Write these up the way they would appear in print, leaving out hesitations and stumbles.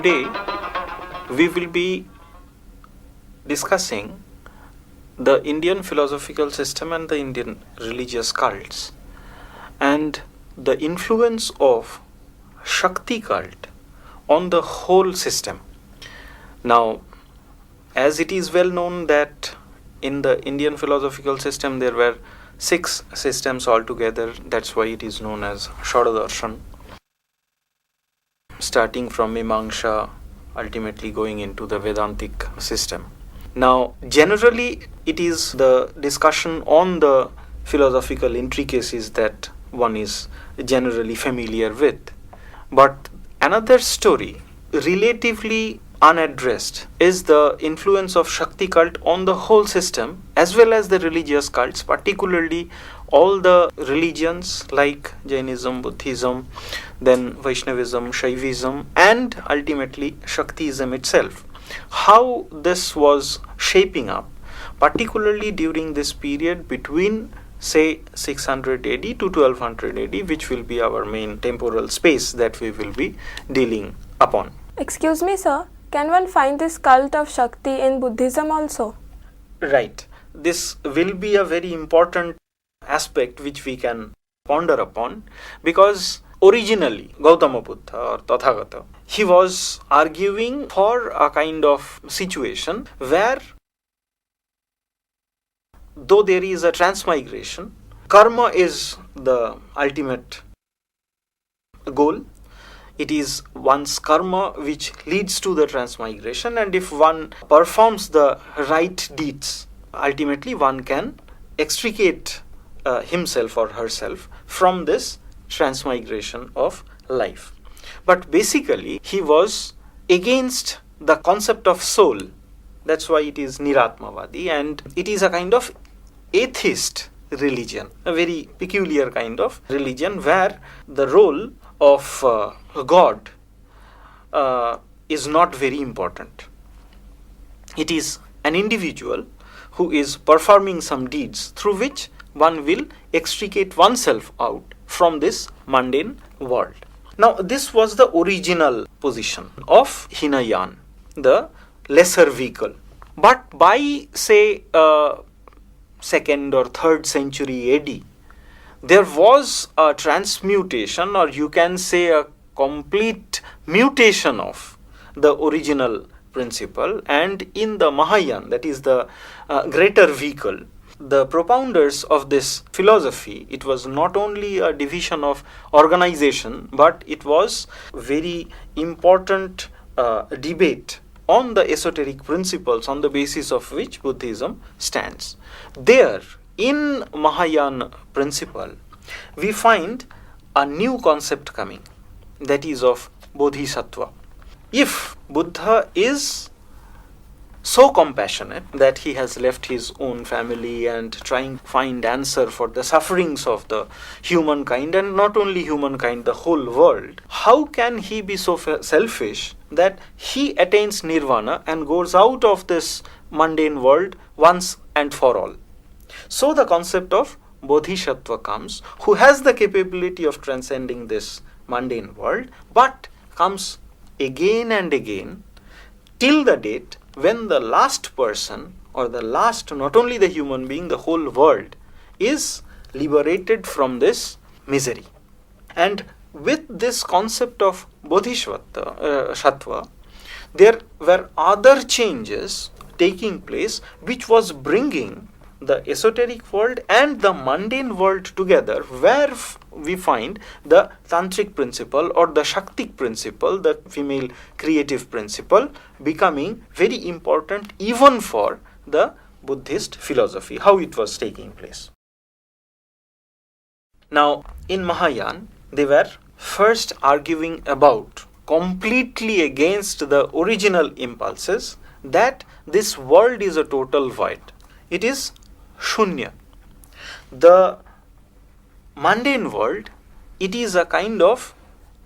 today we will be discussing the Indian philosophical system and the Indian religious cults and the influence of Shakti cult on the whole system. Now, as it is well known that in the Indian philosophical system there were 6 systems altogether, that's why it is known as Shadadarshan, starting from Mimamsa, ultimately going into the Vedantic system. Now, generally it is the discussion on the philosophical intricacies that one is generally familiar with. But another story, relatively unaddressed, is the influence of Shakti cult on the whole system as well as the religious cults, particularly all the religions like Jainism, Buddhism, then Vaishnavism, Shaivism, and ultimately Shaktism itself. How this was shaping up, particularly during this period between say 600 AD to 1200 AD, which will be our main temporal space that we will be dealing upon. Excuse me, sir. Can one find this cult of Shakti in Buddhism also? Right. This will be a very important aspect which we can ponder upon, because originally Gautama Buddha or Tathagata, he was arguing for a kind of situation where, though there is a transmigration, karma is the ultimate goal. It is one's karma which leads to the transmigration, and if one performs the right deeds, ultimately one can extricate himself or herself from this transmigration of life. But basically he was against the concept of soul. That's why it is Niratmavadi, and it is a kind of atheist religion, a very peculiar kind of religion where the role of God is not very important. It is an individual who is performing some deeds through which one will extricate oneself out from this mundane world. Now, this was the original position of Hinayan, the lesser vehicle. But by say 2nd or 3rd century AD, there was a transmutation, or you can say a complete mutation of the original principle, and in the Mahayana, that is the greater vehicle, the propounders of this philosophy, it was not only a division of organization, but it was very important debate on the esoteric principles on the basis of which Buddhism stands. There, in Mahayana principle, we find a new concept coming, that is of Bodhisattva. If Buddha is so compassionate that he has left his own family and trying to find answer for the sufferings of the humankind, and not only humankind, the whole world, how can he be so selfish that he attains nirvana and goes out of this mundane world once and for all? So the concept of Bodhisattva comes, who has the capability of transcending this mundane world, but comes again and again till the date when the last person, or the last, not only the human being, the whole world is liberated from this misery. And with this concept of Bodhisattva, there were other changes taking place which was bringing the esoteric world and the mundane world together, where we find the tantric principle or the Shaktik principle, the female creative principle, becoming very important even for the Buddhist philosophy, how it was taking place. Now, in Mahayana, they were first arguing about, completely against the original impulses, that this world is a total void. It is Shunya. The mundane world, it is a kind of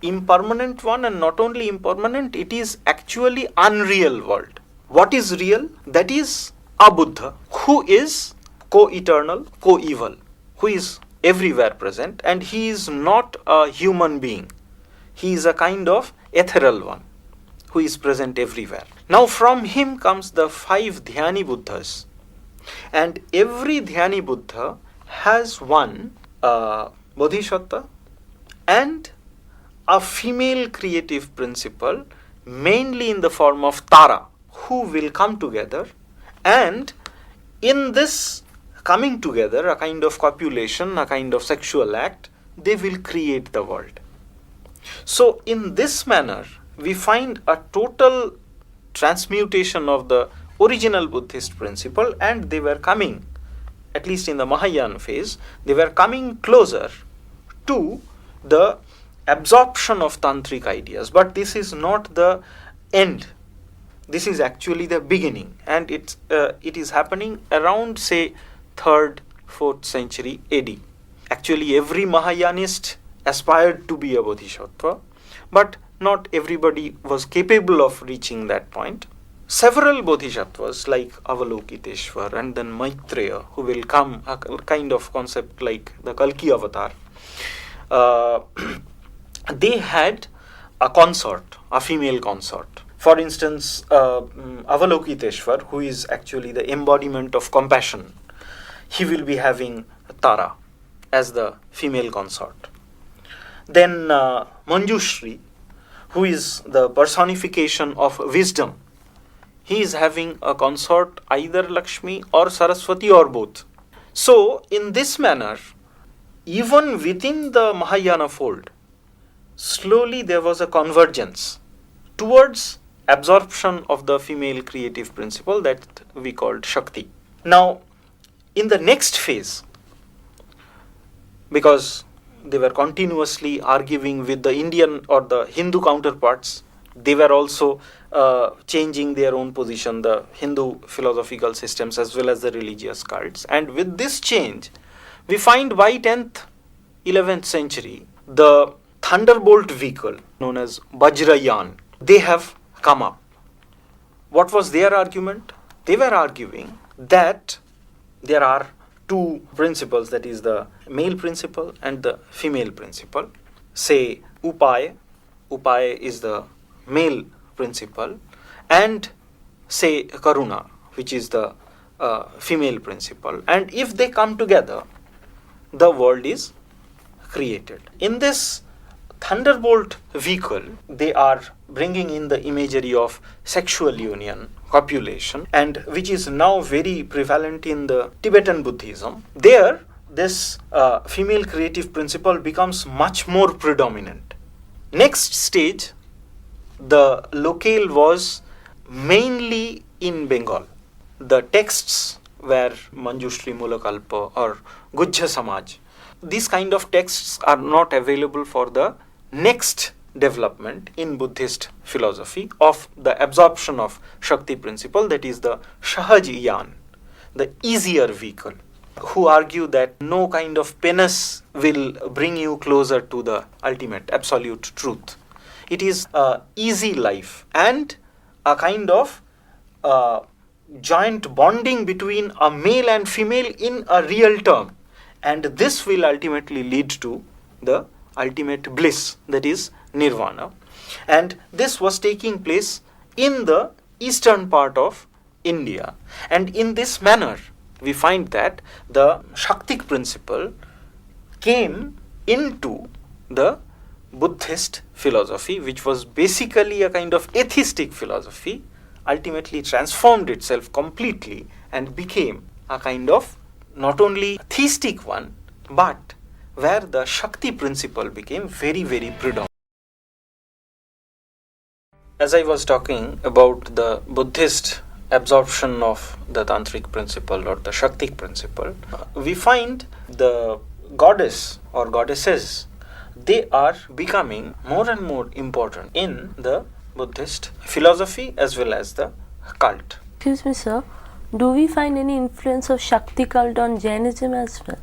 impermanent one, and not only impermanent, it is actually unreal world. What is real? That is a Buddha who is co-eternal, co-evil, who is everywhere present, and he is not a human being. He is a kind of ethereal one, who is present everywhere. Now from him comes the 5 Dhyani Buddhas, and every Dhyani Buddha has one Bodhisattva and a female creative principle, mainly in the form of Tara, who will come together, and in this coming together, a kind of copulation, a kind of sexual act, they will create the world. So in this manner, we find a total transmutation of the original Buddhist principle, and they were coming, at least in the Mahayana phase, they were coming closer to the absorption of tantric ideas. But this is not the end. This is actually the beginning, and it is happening around, say, 3rd, 4th century AD. Actually, every Mahayanist aspired to be a Bodhisattva, but not everybody was capable of reaching that point. Several Bodhisattvas like Avalokiteshvara and then Maitreya, who will come, a kind of concept like the Kalki avatar, they had a consort, a female consort. For instance, Avalokiteshvara, who is actually the embodiment of compassion, he will be having Tara as the female consort. Then Manjushri, who is the personification of wisdom, he is having a consort, either Lakshmi or Saraswati or both. So in this manner, even within the Mahayana fold, slowly there was a convergence towards absorption of the female creative principle that we called Shakti. Now, in the next phase, because they were continuously arguing with the Indian or the Hindu counterparts, they were also changing their own position, the Hindu philosophical systems as well as the religious cults. And with this change, we find by 10th, 11th century, the thunderbolt vehicle known as Vajrayan, they have come up. What was their argument? They were arguing that there are 2 principles, that is the male principle and the female principle. Say Upaya is the male principle, and say Karuna, which is the female principle. And if they come together, the world is created. In this thunderbolt vehicle, they are bringing in the imagery of sexual union, copulation, and which is now very prevalent in the Tibetan Buddhism. There, this female creative principle becomes much more predominant. Next stage, the locale was mainly in Bengal. The texts were Manjushri Mulakalpa or Gujja Samaj. These kind of texts are not available for the next development in Buddhist philosophy of the absorption of Shakti principle, that is the Sahajiyan, the easier vehicle, who argue that no kind of penance will bring you closer to the ultimate absolute truth. It is an easy life and a kind of joint bonding between a male and female in a real term, and this will ultimately lead to the ultimate bliss, that is nirvana. And this was taking place in the eastern part of India, and in this manner we find that the Shaktik principle came into the Buddhist philosophy, which was basically a kind of atheistic philosophy, ultimately transformed itself completely and became a kind of not only theistic one, but where the Shakti principle became very, very predominant. As I was talking about the Buddhist absorption of the Tantric principle or the Shaktik principle, we find the goddess or goddesses, they are becoming more and more important in the Buddhist philosophy as well as the cult. Excuse me, sir. Do we find any influence of Shakti cult on Jainism as well?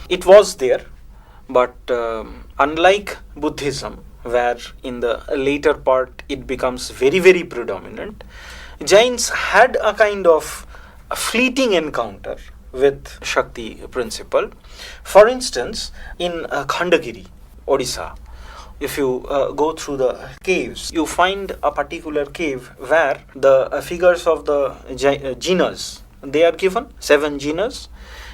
It was there, but unlike Buddhism, where in the later part it becomes very, very predominant, Jains had a kind of a fleeting encounter with Shakti principle. For instance, in Khandagiri, Odisha, if you go through the caves, you find a particular cave where the figures of the jinas, they are given, 7 jinas,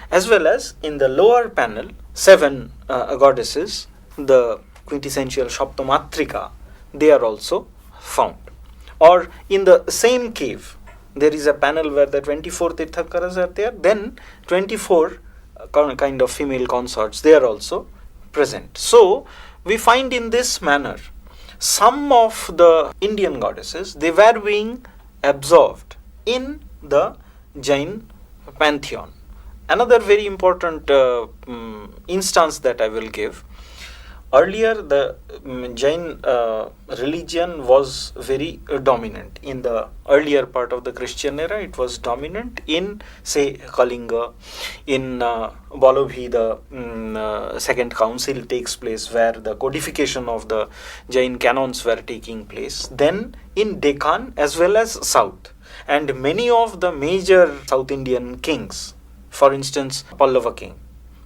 as well as in the lower panel, 7 goddesses, the quintessential Shaptamatrika, they are also found. Or in the same cave, there is a panel where the 24 Tirthakaras are there, then 24 kind of female consorts, they are also present. So, we find in this manner, some of the Indian goddesses, they were being absorbed in the Jain pantheon. Another very important instance that I will give. Earlier, the Jain religion was very dominant. In the earlier part of the Christian era, it was dominant in, say, Kalinga. In Bolobhi, the second council takes place where the codification of the Jain canons were taking place. Then in Deccan as well as South. And many of the major South Indian kings, for instance, Pallava king,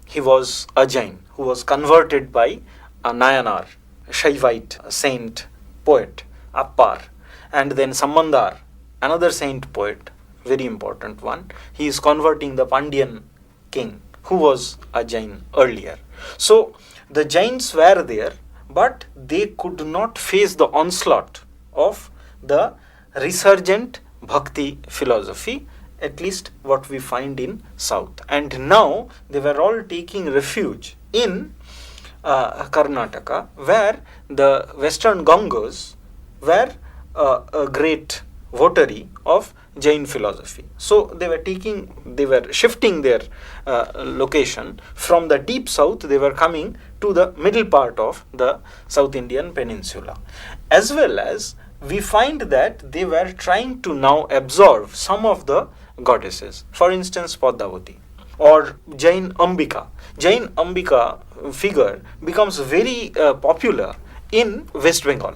he was a Jain who was converted by a Nayanar, Shaivite saint poet, Appar, and then Samandar, another saint poet, very important one. He is converting the Pandyan king, who was a Jain earlier. So the Jains were there, but they could not face the onslaught of the resurgent Bhakti philosophy, at least what we find in South. And now they were all taking refuge in Karnataka, where the Western Gongos were a great votary of Jain philosophy. So they were shifting their location from the deep south. They were coming to the middle part of the South Indian peninsula. As well as we find that they were trying to now absorb some of the goddesses. For instance, Padmavati or Jain Ambika. Jain Ambika figure becomes very popular in West Bengal.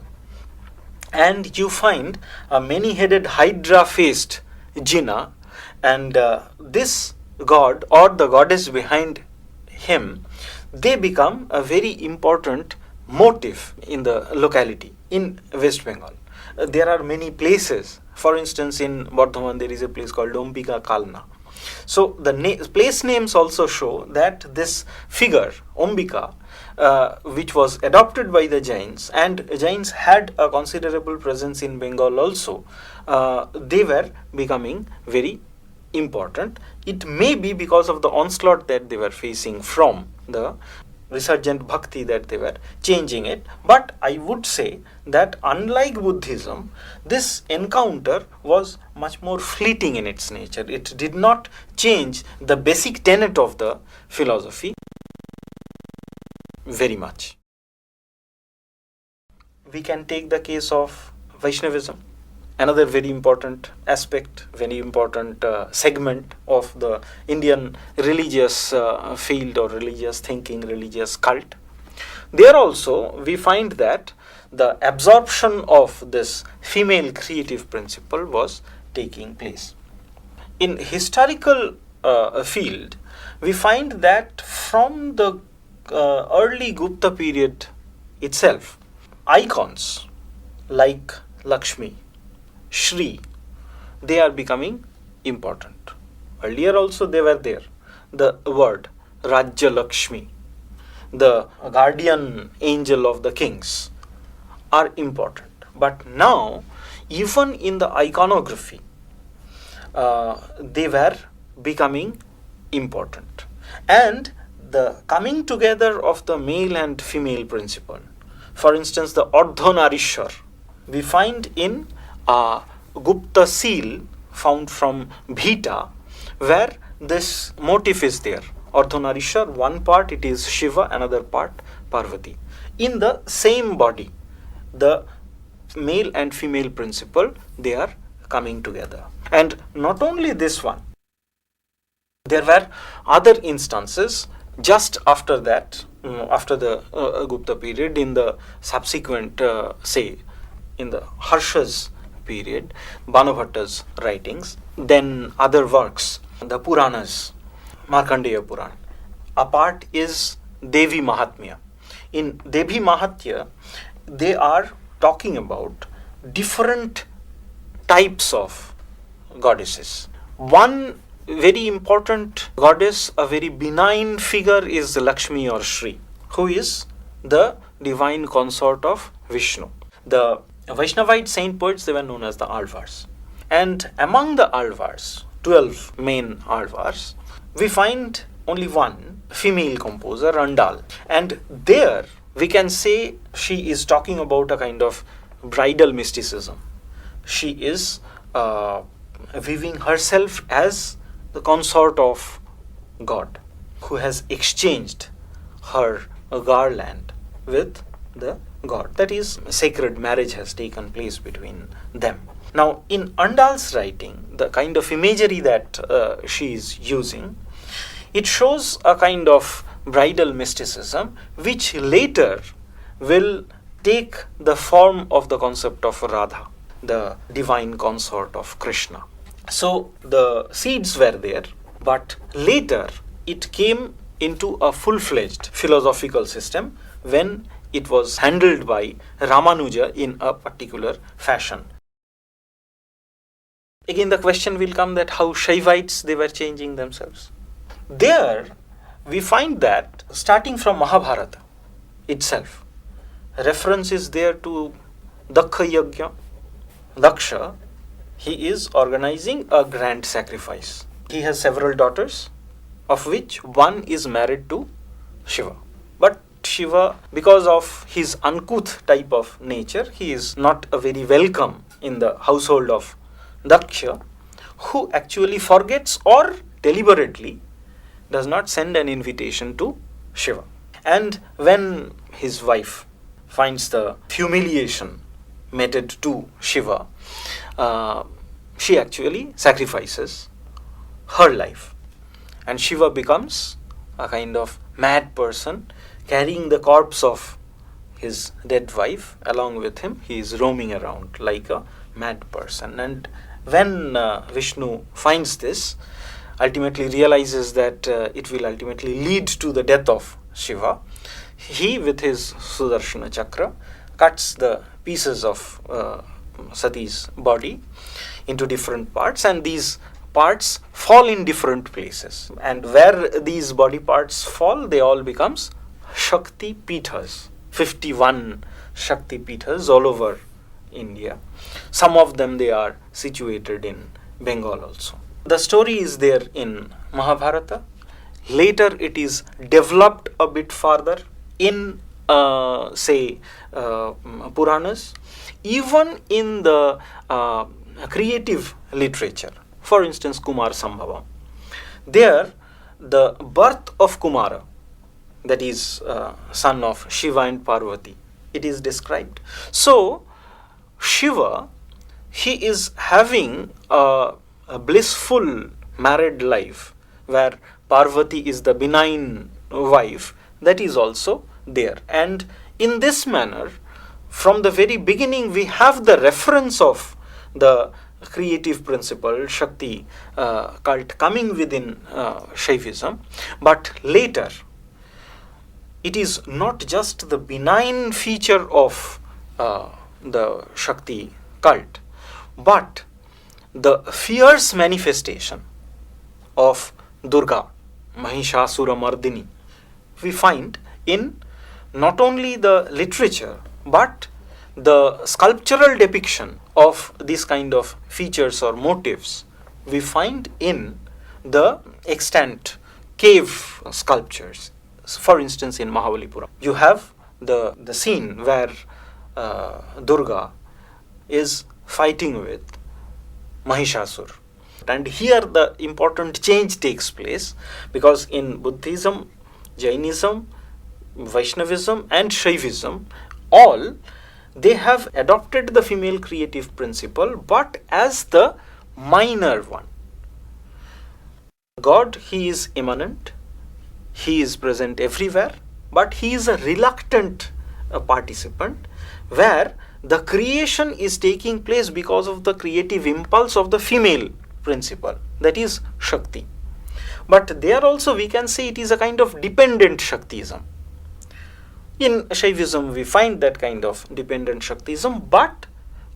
And you find a many-headed hydra-faced Jina, and this god or the goddess behind him, they become a very important motif in the locality in West Bengal. There are many places. For instance, in Bardhaman there is a place called Ambika Kalna. So the place names also show that this figure, Ambika, which was adopted by the Jains, and Jains had a considerable presence in Bengal also, they were becoming very important. It may be because of the onslaught that they were facing from the resurgent bhakti that they were changing it. But I would say that unlike Buddhism, this encounter was much more fleeting in its nature. It did not change the basic tenet of the philosophy very much. We can take the case of Vaishnavism, another very important aspect, very important segment of the Indian religious field or religious thinking, religious cult. There also we find that the absorption of this female creative principle was taking place. In historical field, we find that from the early Gupta period itself, icons like Lakshmi, Shri, they are becoming important. Earlier also they were there. The word Rajya Lakshmi, the guardian angel of the kings, are important. But now, even in the iconography, they were becoming important. And the coming together of the male and female principle, for instance, the Ardhanarishwar, we find in Gupta seal found from Bhita, where this motif is there. Ardhanarishwar, one part it is Shiva, another part Parvati. In the same body, the male and female principle, they are coming together. And not only this one, there were other instances just after that, after the Gupta period, in the subsequent, say, in the Harsha's period, Banabhatta's writings, then other works, the Puranas, Markandeya Puran. A part is Devi Mahatmya. in Devi Mahatya, they are talking about different types of goddesses. One very important goddess, a very benign figure, is Lakshmi or Shri, who is the divine consort of Vishnu. The Vaishnavite saint poets, they were known as the Alvars. And among the Alvars, 12 main Alvars, we find only one female composer, Randal. And there we can say she is talking about a kind of bridal mysticism. She is viewing herself as the consort of God, who has exchanged her garland with the God. That is, sacred marriage has taken place between them. Now, in Andal's writing, the kind of imagery that she is using, it shows a kind of bridal mysticism which later will take the form of the concept of Radha, the divine consort of Krishna. So the seeds were there, but later it came into a full-fledged philosophical system when it was handled by Ramanuja in a particular fashion. Again, the question will come that how Shaivites, they were changing themselves. There we find that starting from Mahabharata itself, reference is there to Daksha Yajna. Daksha, he is organizing a grand sacrifice. He has several daughters, of which one is married to Shiva. But Shiva, because of his uncouth type of nature, he is not a very welcome in the household of Daksha, who actually forgets or deliberately does not send an invitation to Shiva. And when his wife finds the humiliation meted to Shiva, she actually sacrifices her life. And Shiva becomes a kind of mad person, carrying the corpse of his dead wife along with him. He is roaming around like a mad person. And when Vishnu finds this, ultimately realizes that it will ultimately lead to the death of Shiva, he with his Sudarshana Chakra cuts the pieces of Sati's body into different parts, and these parts fall in different places. And where these body parts fall, they all becomes Shakti Pithas, 51 Shakti Pithas all over India. Some of them, they are situated in Bengal also. The story is there in Mahabharata. Later it is developed a bit further in Puranas, even in the creative literature. For instance, Kumar Sambhava. There, the birth of Kumara, that is son of Shiva and Parvati, it is described. So, Shiva, he is having a blissful married life where Parvati is the benign wife, that is also there. And in this manner, from the very beginning, we have the reference of the creative principle, Shakti cult coming within Shaivism. But later, it is not just the benign feature of the Shakti cult, but the fierce manifestation of Durga, Mahishasura Mardini, we find in not only the literature but the sculptural depiction of this kind of features or motifs we find in the extant cave sculptures. For instance, in Mahabalipuram, you have the scene where Durga is fighting with Mahishasur. And here the important change takes place, because in Buddhism, Jainism, Vaishnavism and Shaivism, all they have adopted the female creative principle, but as the minor one. God, he is immanent, he is present everywhere, but he is a reluctant participant, where the creation is taking place because of the creative impulse of the female principle, that is Shakti. But there also we can say it is a kind of dependent Shaktism. In Shaivism, we find that kind of dependent Shaktism, but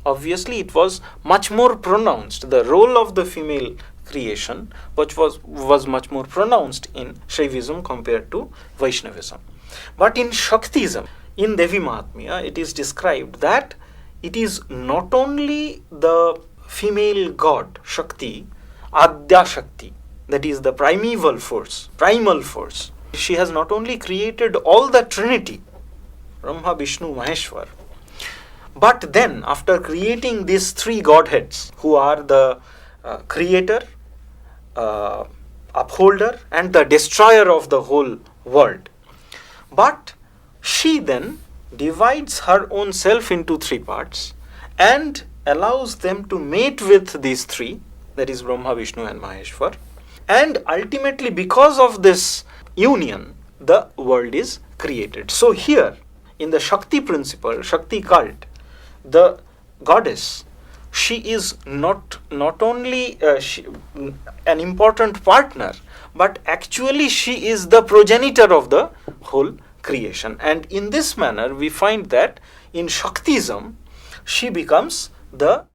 obviously it was much more pronounced. The role of the female creation, which was much more pronounced in Shaivism compared to Vaishnavism. But in Shaktism, in Devi Mahatmya, it is described that it is not only the female god Shakti, Adya Shakti, that is the primal force. She has not only created all the Trinity, Brahma, Vishnu, Maheshwar, but then after creating these three godheads, who are the creator, upholder, and the destroyer of the whole world, but she then divides her own self into three parts and allows them to mate with these three, that is Brahma, Vishnu, and Maheshwar. And ultimately, because of this union, the world is created. So here, in the Shakti principle, Shakti cult, the goddess, she is not only an important partner, but actually she is the progenitor of the whole creation. And in this manner, we find that in Shaktism, she becomes the